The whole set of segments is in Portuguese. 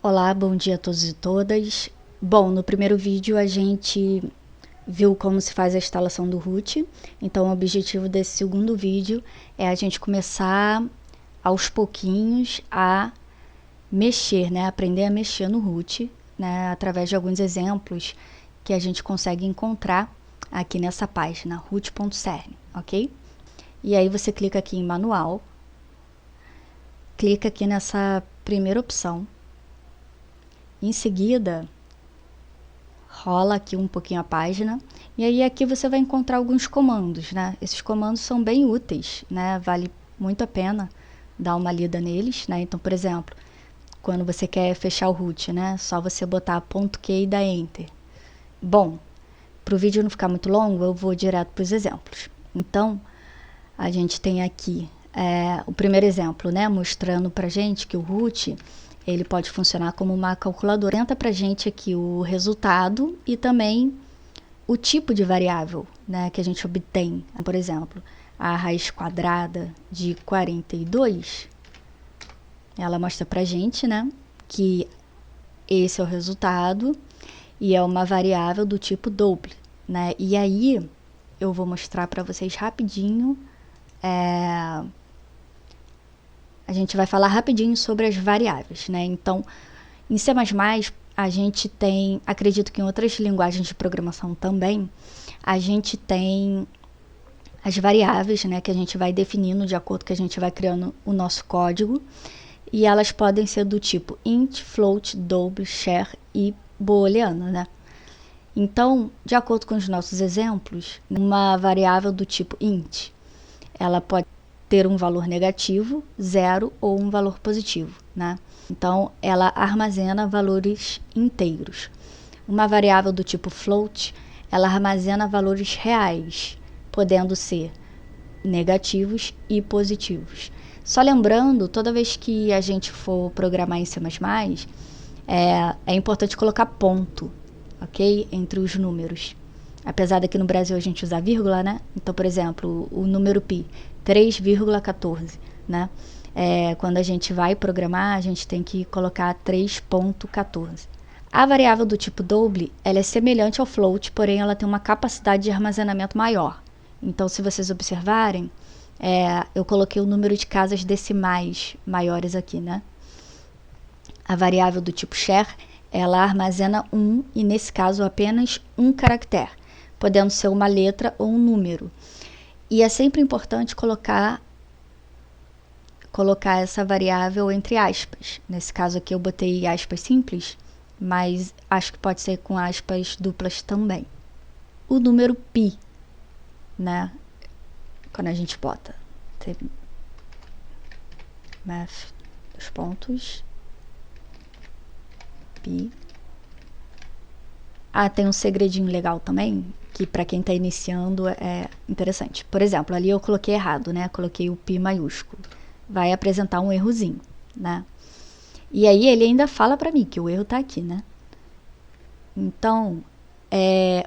Olá, bom dia a todos e todas. Bom, no primeiro vídeo a gente viu como se faz a instalação do root, então o objetivo desse segundo vídeo é a gente começar aos pouquinhos a mexer, né? Aprender a mexer no root, né? Através de alguns exemplos que a gente consegue encontrar aqui nessa página, root.cern, ok? E aí você clica aqui em manual, clica aqui nessa primeira opção. Em seguida, rola aqui um pouquinho a página, e aí aqui você vai encontrar alguns comandos, né? Esses comandos são bem úteis, né? Vale muito a pena dar uma lida neles, né? Então, por exemplo, quando você quer fechar o root, né? Só você botar .q e dar Enter. Bom, para o vídeo não ficar muito longo, eu vou direto para os exemplos. Então, a gente tem aqui o primeiro exemplo, né? Mostrando para gente que o root ele pode funcionar como uma calculadora. Entra para a gente aqui o resultado e também o tipo de variável, né, que a gente obtém. Por exemplo, a raiz quadrada de 42, ela mostra para a gente, né, que esse é o resultado e é uma variável do tipo double, né? E aí eu vou mostrar para vocês rapidinho. A gente vai falar rapidinho sobre as variáveis, né? Então, em C++, a gente tem, acredito que em outras linguagens de programação também, a gente tem as variáveis, né, que a gente vai definindo de acordo que a gente vai criando o nosso código, e elas podem ser do tipo int, float, double, char e booleana, né? Então, de acordo com os nossos exemplos, uma variável do tipo int, ela pode ter um valor negativo, 0 ou um valor positivo, né? Então, ela armazena valores inteiros. Uma variável do tipo float, ela armazena valores reais, podendo ser negativos e positivos. Só lembrando, toda vez que a gente for programar em C++, é importante colocar ponto, ok? Entre os números. Apesar daqui no Brasil a gente usar vírgula, né? Então, por exemplo, o número π, 3,14, né? Quando a gente vai programar, a gente tem que colocar 3.14. A variável do tipo double, ela é semelhante ao float, porém ela tem uma capacidade de armazenamento maior. Então, se vocês observarem, eu coloquei o número de casas decimais maiores aqui, né? A variável do tipo char, ela armazena e nesse caso apenas um caractere, podendo ser uma letra ou um número. E é sempre importante colocar essa variável entre aspas. Nesse caso aqui eu botei aspas simples, mas acho que pode ser com aspas duplas também. O número π, né? Quando a gente bota math, dos pontos, π. Tem um segredinho legal também, que para quem está iniciando é interessante. Por exemplo, ali eu coloquei errado, né? Coloquei o π maiúsculo. Vai apresentar um errozinho, né? E aí ele ainda fala para mim que o erro está aqui, né? Então,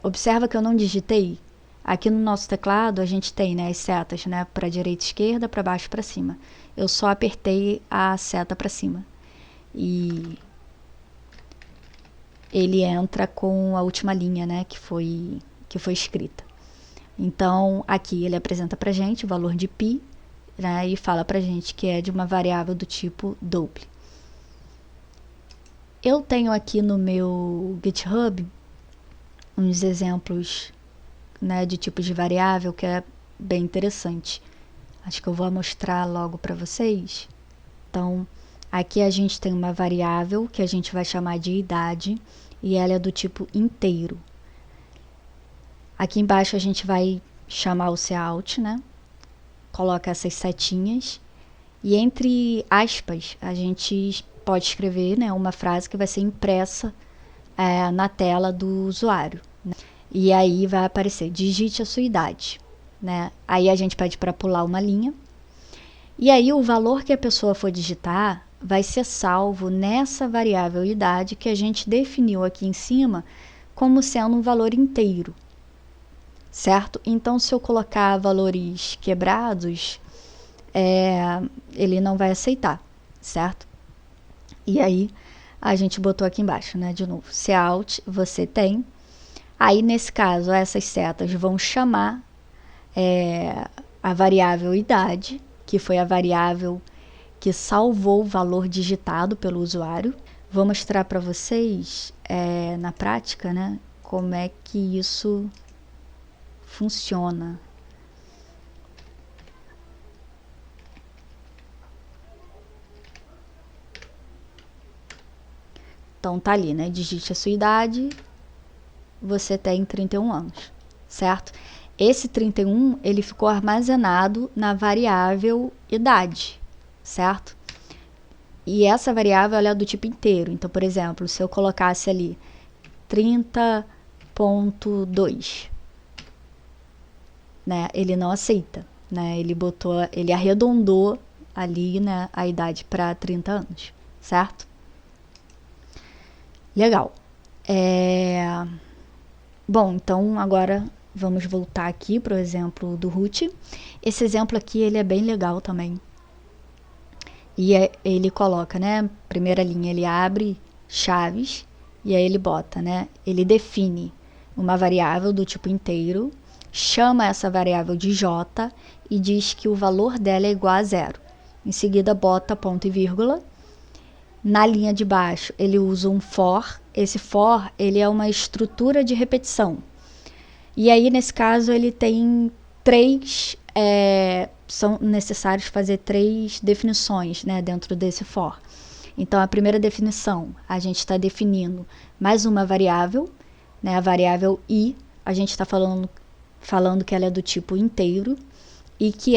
observa que eu não digitei. Aqui no nosso teclado a gente tem, né, as setas, né, para direita e esquerda, para baixo e para cima. Eu só apertei a seta para cima. E ele entra com a última linha, né, que foi escrita. Então, aqui ele apresenta para a gente o valor de π, né, e fala para a gente que é de uma variável do tipo double. Eu tenho aqui no meu GitHub uns exemplos, né, de tipos de variável que é bem interessante. Acho que eu vou mostrar logo para vocês. Então, aqui a gente tem uma variável que a gente vai chamar de idade e ela é do tipo inteiro. Aqui embaixo a gente vai chamar o cout, né? Coloca essas setinhas e entre aspas a gente pode escrever, né, uma frase que vai ser impressa na tela do usuário, né? E aí vai aparecer, digite a sua idade, né? Aí a gente pede para pular uma linha e aí o valor que a pessoa for digitar vai ser salvo nessa variável idade que a gente definiu aqui em cima como sendo um valor inteiro, certo? Então, se eu colocar valores quebrados, ele não vai aceitar, certo? E aí, a gente botou aqui embaixo, né? De novo, Cout, você tem. Aí, nesse caso, essas setas vão chamar a variável idade, que foi a variável que salvou o valor digitado pelo usuário. Vou mostrar para vocês, na prática, né, como é que isso funciona. Então, tá ali, né, digite a sua idade, você tem 31 anos, certo? Esse 31, ele ficou armazenado na variável idade, certo? E essa variável ela é do tipo inteiro. Então, por exemplo, se eu colocasse ali 30.2, né, ele não aceita, né? Ele arredondou ali, né, a idade para 30 anos, certo? Legal. Bom, então agora vamos voltar aqui para o exemplo do root. Esse exemplo aqui ele é bem legal também. E ele coloca, né, primeira linha ele abre chaves e aí ele bota, né, ele define uma variável do tipo inteiro, chama essa variável de j e diz que o valor dela é igual a zero. Em seguida bota ponto e vírgula. Na linha de baixo ele usa um for. Esse for ele é uma estrutura de repetição. E aí nesse caso ele tem são necessários fazer 3 definições, né, dentro desse for. Então, a primeira definição, a gente está definindo mais uma variável, né, a variável i, a gente está falando que ela é do tipo inteiro e que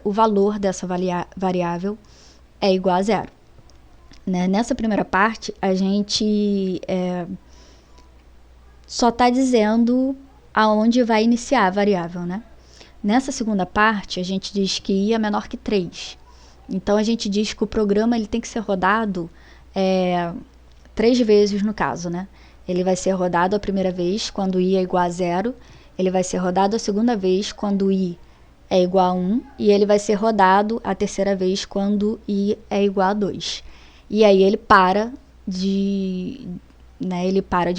o valor dessa variável é igual a zero. Né? Nessa primeira parte, a gente só está dizendo aonde vai iniciar a variável, né? Nessa segunda parte, a gente diz que i é menor que 3. Então, a gente diz que o programa ele tem que ser rodado 3 vezes no caso, né? Ele vai ser rodado a primeira vez quando i é igual a 0, ele vai ser rodado a segunda vez quando i é igual a 1, e ele vai ser rodado a terceira vez quando i é igual a 2. E aí ele para de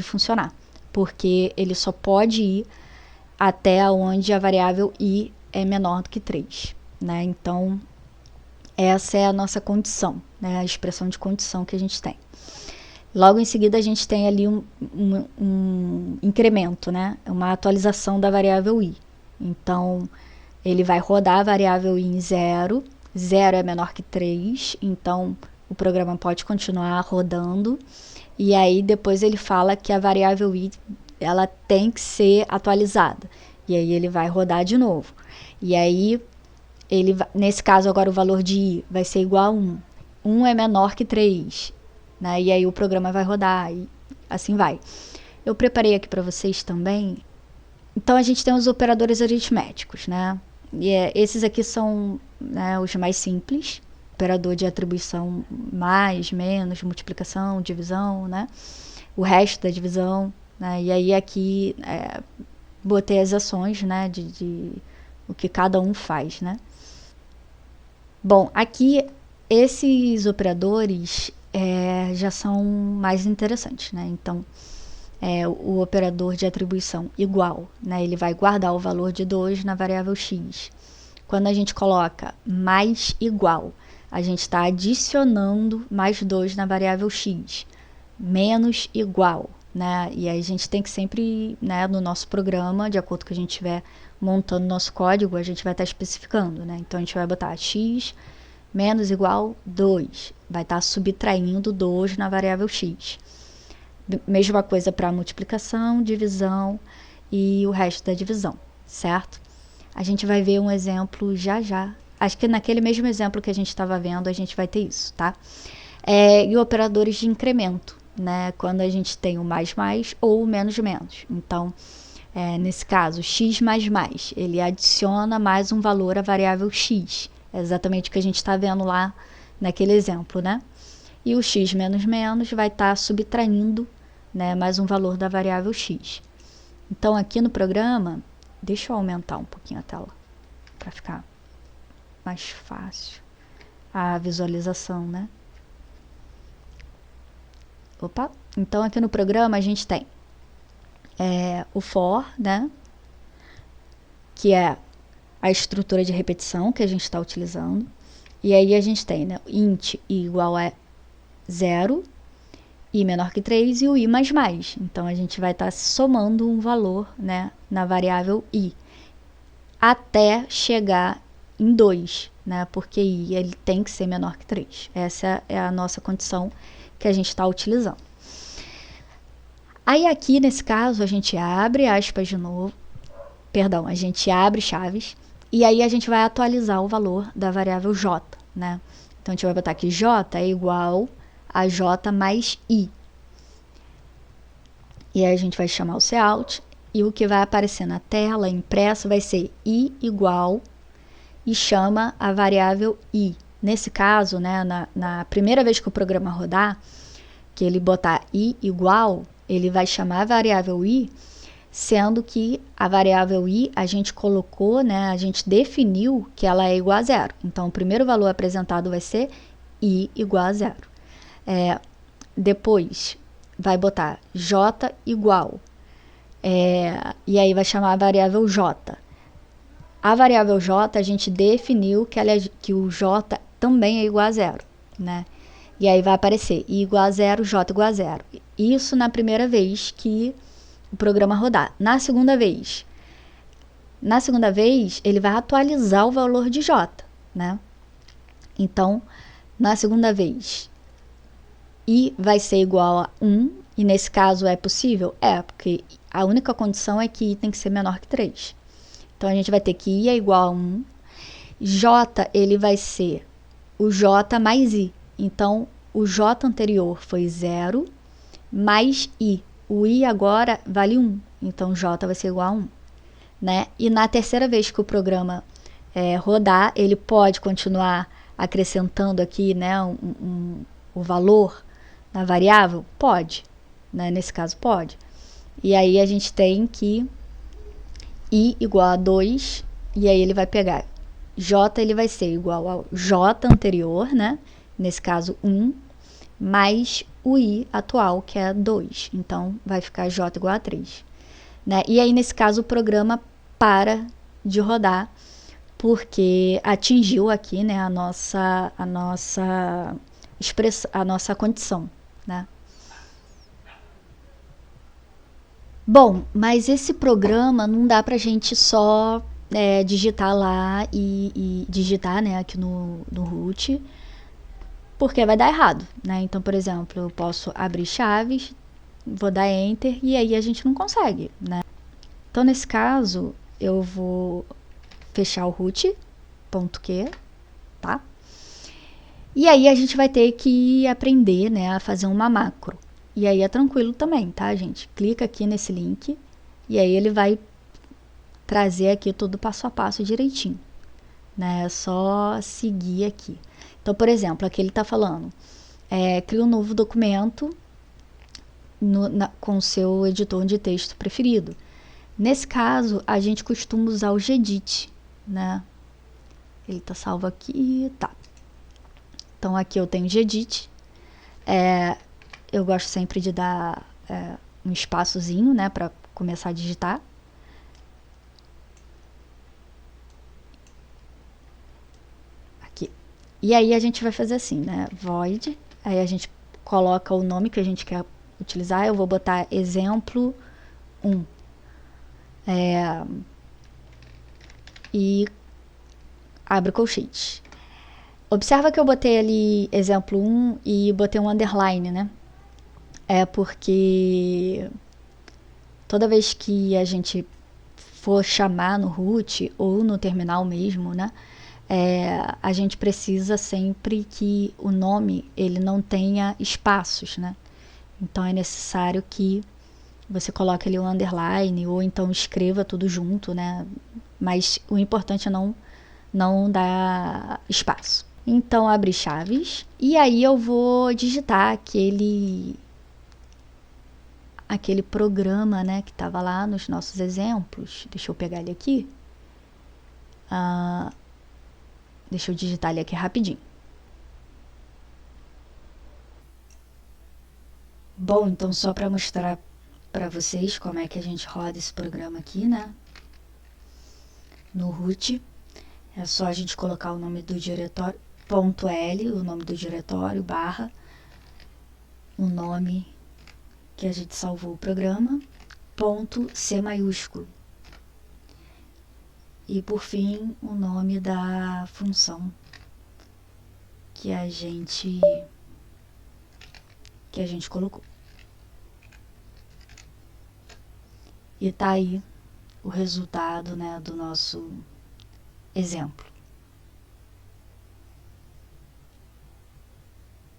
funcionar, porque ele só pode ir até onde a variável i é menor do que 3. Né? Então, essa é a nossa condição, né? A expressão de condição que a gente tem. Logo em seguida, a gente tem ali um incremento, né? Uma atualização da variável i. Então, ele vai rodar a variável i em 0. 0 é menor que 3, então o programa pode continuar rodando. E aí, depois ele fala que a variável i ela tem que ser atualizada. E aí ele vai rodar de novo. E aí, nesse caso agora o valor de i vai ser igual a 1. 1 é menor que 3. Né? E aí o programa vai rodar e assim vai. Eu preparei aqui para vocês também. Então a gente tem os operadores aritméticos, né? E esses aqui são, né, os mais simples. Operador de atribuição mais, menos, multiplicação, divisão, né? O resto da divisão. Né? E aí aqui botei as ações, né, de o que cada um faz, né? Bom, aqui esses operadores já são mais interessantes, né? Então, o operador de atribuição igual, né? Ele vai guardar o valor de 2 na variável x. Quando a gente coloca mais igual, a gente está adicionando mais 2 na variável x. Menos igual, né? E aí a gente tem que sempre, né, no nosso programa, de acordo com o que a gente estiver montando nosso código, a gente vai estar especificando, né? Então a gente vai botar x menos igual 2, vai estar subtraindo 2 na variável x. Mesma coisa para multiplicação, divisão e o resto da divisão, certo? A gente vai ver um exemplo já já. Acho que naquele mesmo exemplo que a gente estava vendo, a gente vai ter isso, tá? E operadores de incremento, né? Quando a gente tem o mais ou o menos menos. Então, nesse caso, x mais mais, ele adiciona mais um valor à variável x. É exatamente o que a gente está vendo lá naquele exemplo, né? E o x menos menos vai estar subtraindo, né, mais um valor da variável x. Então, aqui no programa, deixa eu aumentar um pouquinho a tela para ficar mais fácil a visualização, né? Opa! Então, aqui no programa a gente tem o for, né? Que é a estrutura de repetição que a gente está utilizando. E aí a gente tem, né, int igual a 0, i menor que 3 e o i mais mais. Então, a gente vai estar somando um valor, né, na variável i, até chegar em 2, né, porque i ele tem que ser menor que 3. Essa é a nossa condição que a gente está utilizando. Aí aqui, nesse caso, a gente abre aspas de novo, perdão, a gente abre chaves, e aí a gente vai atualizar o valor da variável j, né? Então, a gente vai botar aqui j é igual a j mais i. E aí a gente vai chamar o cout, e o que vai aparecer na tela impresso vai ser i igual, e chama a variável i. Nesse caso, né, na primeira vez que o programa rodar, que ele botar i igual, ele vai chamar a variável i, sendo que a variável i a gente colocou, né, a gente definiu que ela é igual a 0. Então, o primeiro valor apresentado vai ser i igual a 0. Depois, vai botar j igual, e aí vai chamar a variável j. A variável j, a gente definiu que o j também é igual a 0, né? E aí vai aparecer i igual a 0, j igual a 0. Isso na primeira vez que o programa rodar. Na segunda vez, ele vai atualizar o valor de j, né? Então, na segunda vez, i vai ser igual a 1, e nesse caso é possível? É, porque a única condição é que i tem que ser menor que 3. Então, a gente vai ter que i é igual a 1, j ele vai ser o j mais i. Então, o j anterior foi 0, mais i. O i agora vale 1, então j vai ser igual a 1. Né? E na terceira vez que o programa rodar, ele pode continuar acrescentando aqui, né, o valor na variável? Pode, né? Nesse caso pode. E aí a gente tem que i igual a 2, e aí ele vai pegar j, ele vai ser igual ao j anterior, né? Nesse caso 1, mais o i atual, que é 2. Então, vai ficar j igual a 3. Né? E aí, nesse caso, o programa para de rodar, porque atingiu aqui, né, a nossa condição, né? Bom, mas esse programa não dá pra gente só digitar lá e digitar, né, aqui no root, porque vai dar errado, né? Então, por exemplo, eu posso abrir chaves, vou dar enter e aí a gente não consegue, né? Então, nesse caso, eu vou fechar o root.q, tá? E aí a gente vai ter que aprender, né, a fazer uma macro. E aí é tranquilo também, tá, gente? Clica aqui nesse link e aí ele vai trazer aqui tudo passo a passo direitinho, né? É só seguir aqui. Então, por exemplo, aqui ele está falando, cria um novo documento com o seu editor de texto preferido. Nesse caso, a gente costuma usar o Gedit, né? Ele tá salvo aqui, tá. Então, aqui eu tenho Gedit. Eu gosto sempre de dar um espaçozinho, né, para começar a digitar. Aqui. E aí a gente vai fazer assim, né, void, aí a gente coloca o nome que a gente quer utilizar. Eu vou botar exemplo 1. E abre o colchete. Observa que eu botei ali exemplo 1 e botei um underline, né? É porque toda vez que a gente for chamar no root ou no terminal mesmo, né? A gente precisa sempre que o nome ele não tenha espaços, né? Então é necessário que você coloque ali o underline ou então escreva tudo junto, né? Mas o importante é não dar espaço. Então, abre chaves e aí eu vou digitar aquele programa, né, que estava lá nos nossos exemplos. Deixa eu pegar ele aqui. Deixa eu digitar ele aqui rapidinho. Bom, então só para mostrar para vocês como é que a gente roda esse programa aqui, né? No root, é só a gente colocar o nome do diretório, .l, o nome do diretório, barra, o nome que a gente salvou o programa, ponto C maiúsculo. E por fim, o nome da função que a gente colocou. E tá aí o resultado, né, do nosso exemplo.